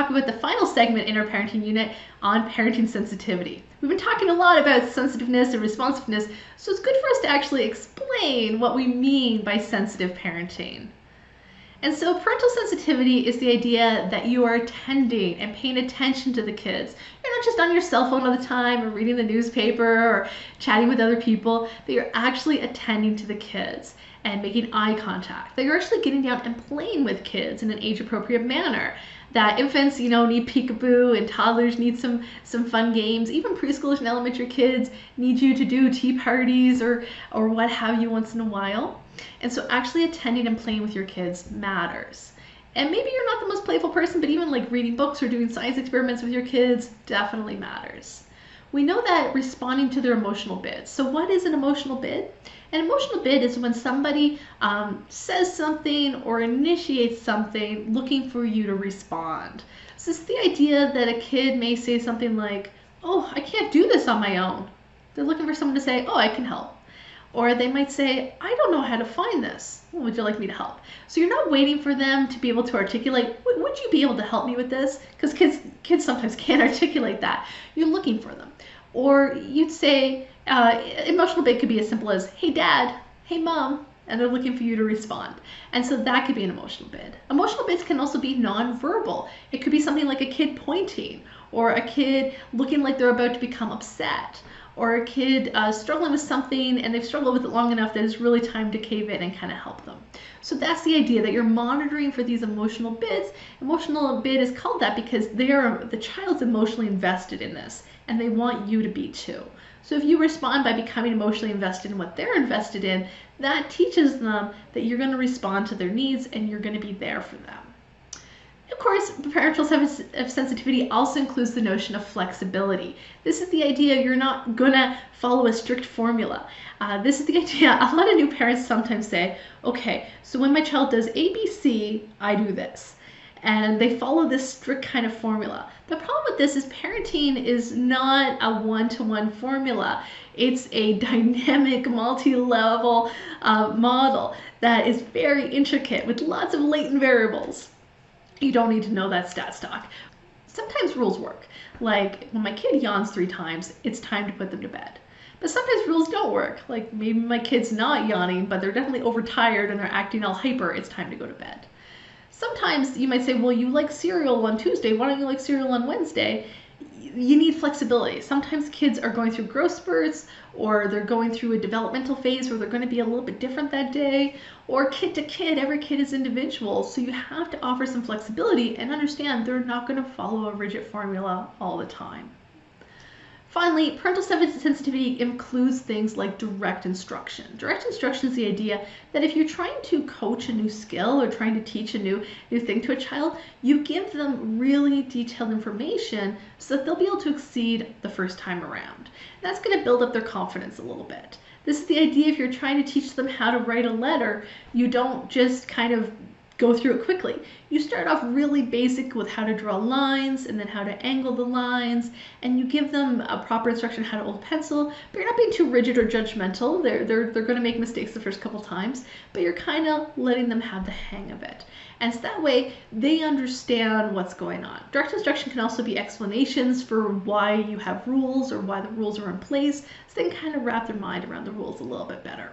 talk about the final segment in our parenting unit on parenting sensitivity. We've been talking a lot about sensitiveness and responsiveness, so it's good for us to actually explain what we mean by sensitive parenting. And so parental sensitivity is the idea that you are attending and paying attention to the kids. You're not just on your cell phone all the time or reading the newspaper or chatting with other people, but you're actually attending to the kids and making eye contact. That you're actually getting down and playing with kids in an age-appropriate manner. That infants, need peekaboo and toddlers need some fun games. Even preschoolers and elementary kids need you to do tea parties or what have you once in a while. And so actually attending and playing with your kids matters. And maybe you're not the most playful person, but even like reading books or doing science experiments with your kids definitely matters. We know that responding to their emotional bids. So what is an emotional bid? An emotional bid is when somebody says something or initiates something looking for you to respond. So it's the idea that a kid may say something like, "Oh, I can't do this on my own." They're looking for someone to say, "Oh, I can help." Or they might say, "I don't know how to find this. Would you like me to help?" So you're not waiting for them to be able to articulate, "Would you be able to help me with this?" Because kids sometimes can't articulate that. You're looking for them. Or you'd say, emotional bid could be as simple as, "Hey dad, hey mom," and they're looking for you to respond. And so that could be an emotional bid. Emotional bids can also be nonverbal. It could be something like a kid pointing, or a kid looking like they're about to become upset, or a kid struggling with something and they've struggled with it long enough that it's really time to cave in and kind of help them. So that's the idea, that you're monitoring for these emotional bids. Emotional bid is called that because the child's emotionally invested in this and they want you to be too. So if you respond by becoming emotionally invested in what they're invested in, that teaches them that you're going to respond to their needs and you're going to be there for them. Of course, parental sensitivity also includes the notion of flexibility. This is the idea you're not going to follow a strict formula. This is the idea a lot of new parents sometimes say, "Okay, so when my child does ABC, I do this." And they follow this strict kind of formula. The problem with this is parenting is not a one-to-one formula. It's a dynamic, multi-level model that is very intricate with lots of latent variables. You don't need to know that stat stock. Sometimes rules work. Like when my kid yawns 3 times, it's time to put them to bed. But sometimes rules don't work. Like maybe my kid's not yawning, but they're definitely overtired and they're acting all hyper, it's time to go to bed. Sometimes you might say, "Well, you like cereal on Tuesday, why don't you like cereal on Wednesday?" You need flexibility. Sometimes kids are going through growth spurts, or they're going through a developmental phase where they're going to be a little bit different that day, or kid to kid, every kid is individual. So you have to offer some flexibility and understand they're not going to follow a rigid formula all the time. Finally, parental sensitivity includes things like direct instruction. Direct instruction is the idea that if you're trying to coach a new skill or trying to teach a new thing to a child, you give them really detailed information so that they'll be able to exceed the first time around. That's going to build up their confidence a little bit. This is the idea if you're trying to teach them how to write a letter, you don't just kind of go through it quickly. You start off really basic with how to draw lines and then how to angle the lines, and you give them a proper instruction how to hold a pencil, but you're not being too rigid or judgmental. They're going to make mistakes the first couple times, but you're kind of letting them have the hang of it. And so that way they understand what's going on. Direct instruction can also be explanations for why you have rules or why the rules are in place, so they can kind of wrap their mind around the rules a little bit better.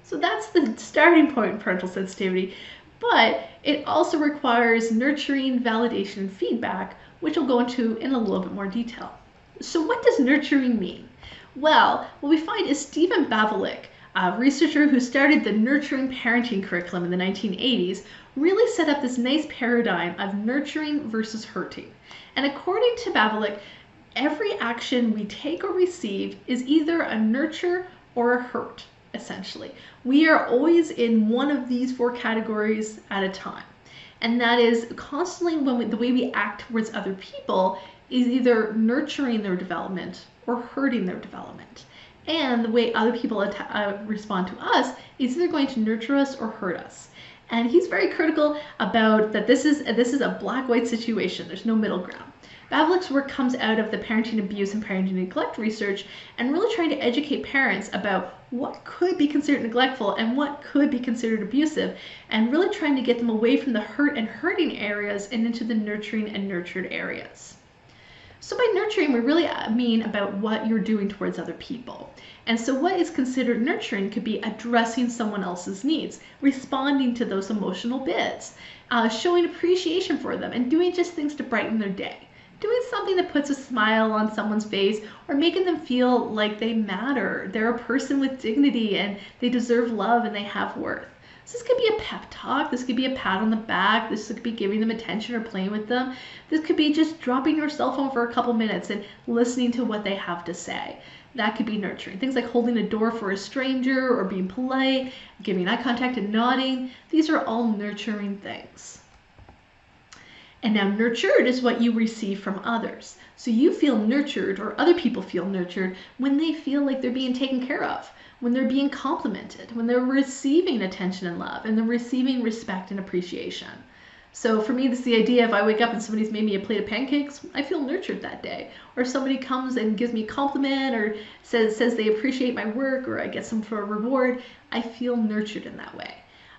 So that's the starting point in parental sensitivity. But it also requires nurturing, validation, and feedback, which I'll go into in a little bit more detail. So what does nurturing mean? Well, what we find is Stephen Bavlik, a researcher who started the nurturing parenting curriculum in the 1980s, really set up this nice paradigm of nurturing versus hurting. And according to Bavlik, every action we take or receive is either a nurture or a hurt. Essentially, we are always in one of these 4 categories at a time, and that is constantly the way we act towards other people is either nurturing their development or hurting their development, and the way other people respond to us is either going to nurture us or hurt us. And he's very critical about that this is a black-white situation. There's no middle ground. Bavlik's work comes out of the parenting abuse and parenting neglect research and really trying to educate parents about what could be considered neglectful and what could be considered abusive, and really trying to get them away from the hurt and hurting areas and into the nurturing and nurtured areas. So by nurturing, we really mean about what you're doing towards other people. And so what is considered nurturing could be addressing someone else's needs, responding to those emotional bits, showing appreciation for them, and doing just things to brighten their day. Doing something that puts a smile on someone's face, or making them feel like they matter. They're a person with dignity and they deserve love and they have worth. So this could be a pep talk, this could be a pat on the back, this could be giving them attention or playing with them. This could be just dropping your cell phone for a couple minutes and listening to what they have to say. That could be nurturing. Things like holding a door for a stranger or being polite, giving eye contact and nodding. These are all nurturing things. And now nurtured is what you receive from others. So you feel nurtured, or other people feel nurtured, when they feel like they're being taken care of, when they're being complimented, when they're receiving attention and love, and they're receiving respect and appreciation. So for me, this is the idea: if I wake up and somebody's made me a plate of pancakes, I feel nurtured that day. Or somebody comes and gives me a compliment or says they appreciate my work, or I get some for a reward, I feel nurtured in that way.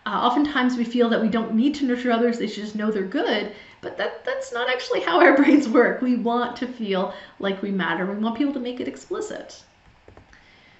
Oftentimes we feel that we don't need to nurture others, they should just know they're good, but that's not actually how our brains work. We want to feel like we matter. We want people to make it explicit.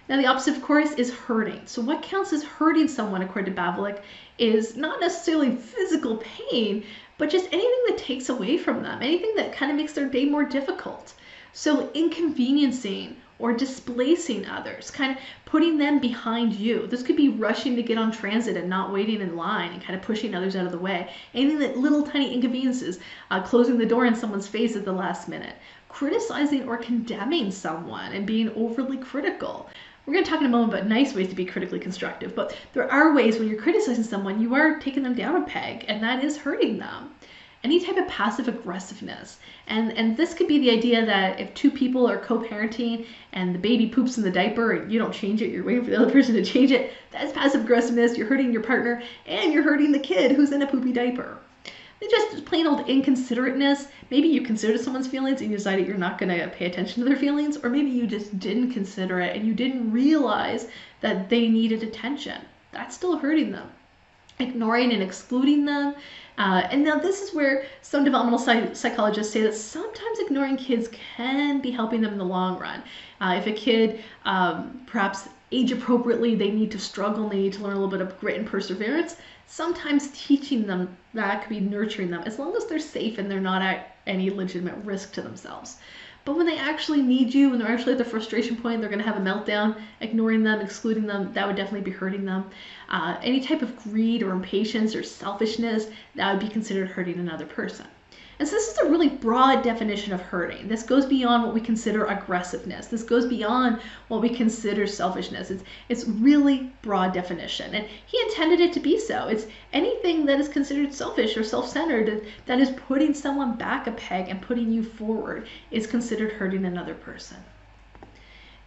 Now the opposite, of course, is hurting. So what counts as hurting someone, according to Bavlik, is not necessarily physical pain, but just anything that takes away from them, anything that kind of makes their day more difficult. So inconveniencing or displacing others, kind of putting them behind you. This could be rushing to get on transit and not waiting in line and kind of pushing others out of the way. Anything that little tiny inconveniences, closing the door in someone's face at the last minute. Criticizing or condemning someone and being overly critical. We're going to talk in a moment about nice ways to be critically constructive, but there are ways when you're criticizing someone, you are taking them down a peg, and that is hurting them. Any type of passive aggressiveness. And this could be the idea that if two people are co-parenting and the baby poops in the diaper and you don't change it, you're waiting for the other person to change it, that's passive aggressiveness. You're hurting your partner and you're hurting the kid who's in a poopy diaper. It's just plain old inconsiderateness. Maybe you considered someone's feelings and you decided you're not going to pay attention to their feelings, or maybe you just didn't consider it and you didn't realize that they needed attention. That's still hurting them. Ignoring and excluding them. And now this is where some developmental psychologists say that sometimes ignoring kids can be helping them in the long run. If a kid perhaps age appropriately, they need to struggle, they need to learn a little bit of grit and perseverance, sometimes teaching them that could be nurturing them, as long as they're safe and they're not at any legitimate risk to themselves. But when they actually need you, when they're actually at the frustration point, they're going to have a meltdown, ignoring them, excluding them, that would definitely be hurting them. Any type of greed or impatience or selfishness, that would be considered hurting another person. And so this is a really broad definition of hurting. This goes beyond what we consider aggressiveness. This goes beyond what we consider selfishness. It's really broad definition. And he intended it to be so. It's anything that is considered selfish or self-centered that is putting someone back a peg and putting you forward is considered hurting another person.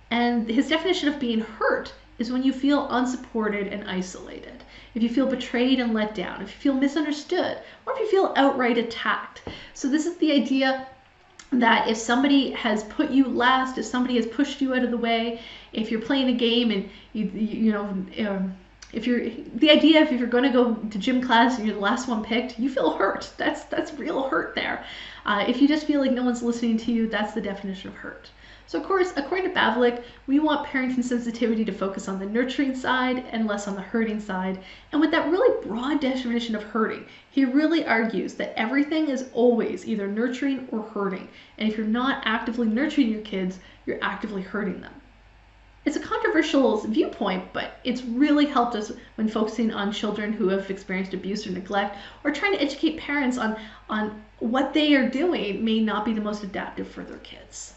And his definition of being hurt is when you feel unsupported and isolated. If you feel betrayed and let down, if you feel misunderstood, or if you feel outright attacked. So this is the idea that if somebody has put you last, if somebody has pushed you out of the way, if you're playing a game and if you're going to go to gym class and you're the last one picked, you feel hurt. That's real hurt there. If you just feel like no one's listening to you, that's the definition of hurt. So of course, according to Bavlik, we want parenting sensitivity to focus on the nurturing side and less on the hurting side. And with that really broad definition of hurting, he really argues that everything is always either nurturing or hurting. And if you're not actively nurturing your kids, you're actively hurting them. It's a controversial viewpoint, but it's really helped us when focusing on children who have experienced abuse or neglect, or trying to educate parents on what they are doing may not be the most adaptive for their kids.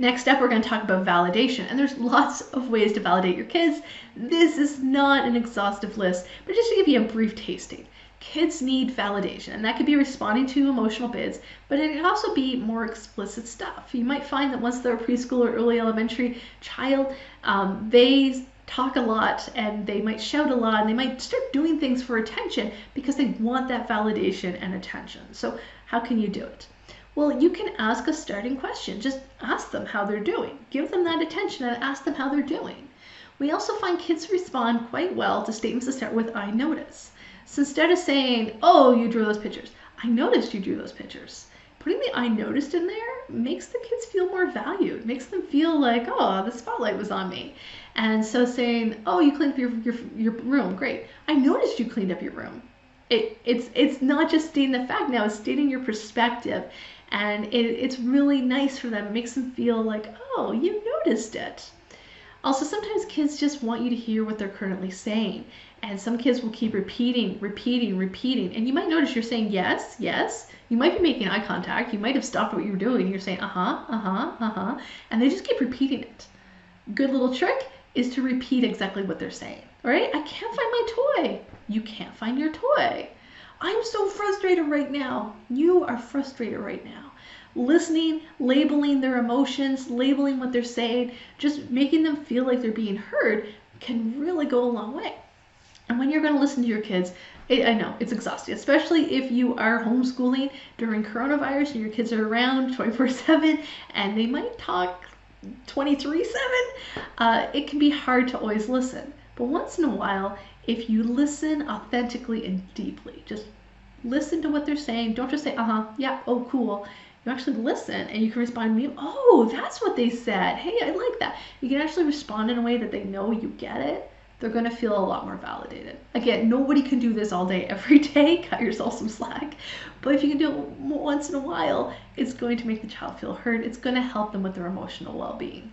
Next up, we're going to talk about validation, and there's lots of ways to validate your kids. This is not an exhaustive list, but just to give you a brief tasting. Kids need validation, and that could be responding to emotional bids, but it can also be more explicit stuff. You might find that once they're a preschool or early elementary child, they talk a lot and they might shout a lot and they might start doing things for attention because they want that validation and attention. So How can you do it? Well, you can ask a starting question. Just ask them how they're doing. Give them that attention and ask them how they're doing. We also find kids respond quite well to statements that start with I notice. So instead of saying, oh, you drew those pictures, I noticed you drew those pictures. Putting the I noticed in there makes the kids feel more valued, makes them feel like, oh, the spotlight was on me. And so saying, oh, you cleaned up your room, great. I noticed you cleaned up your room. It's not just stating the fact now, it's stating your perspective. And it's really nice for them. It makes them feel like, oh, you noticed it. Also, sometimes kids just want you to hear what they're currently saying. And some kids will keep repeating. And you might notice you're saying yes, yes. You might be making eye contact. You might have stopped what you were doing. You're saying and they just keep repeating it. Good little trick is to repeat exactly what they're saying. All right? I can't find my toy. You can't find your toy. I'm so frustrated right now. You are frustrated right now. Listening, labeling their emotions, labeling what they're saying, just making them feel like they're being heard can really go a long way. And when you're going to listen to your kids, I know it's exhausting, especially if you are homeschooling during coronavirus and your kids are around 24/7 and they might talk 23/7. It can be hard to always listen. But once in a while, if you listen authentically and deeply, just listen to what they're saying. Don't just say, yeah, oh, cool. You actually listen and you can respond to me, oh, that's what they said. Hey, I like that. You can actually respond in a way that they know you get it. They're going to feel a lot more validated. Again, nobody can do this all day, every day. Cut yourself some slack. But if you can do it once in a while, it's going to make the child feel heard. It's going to help them with their emotional well-being.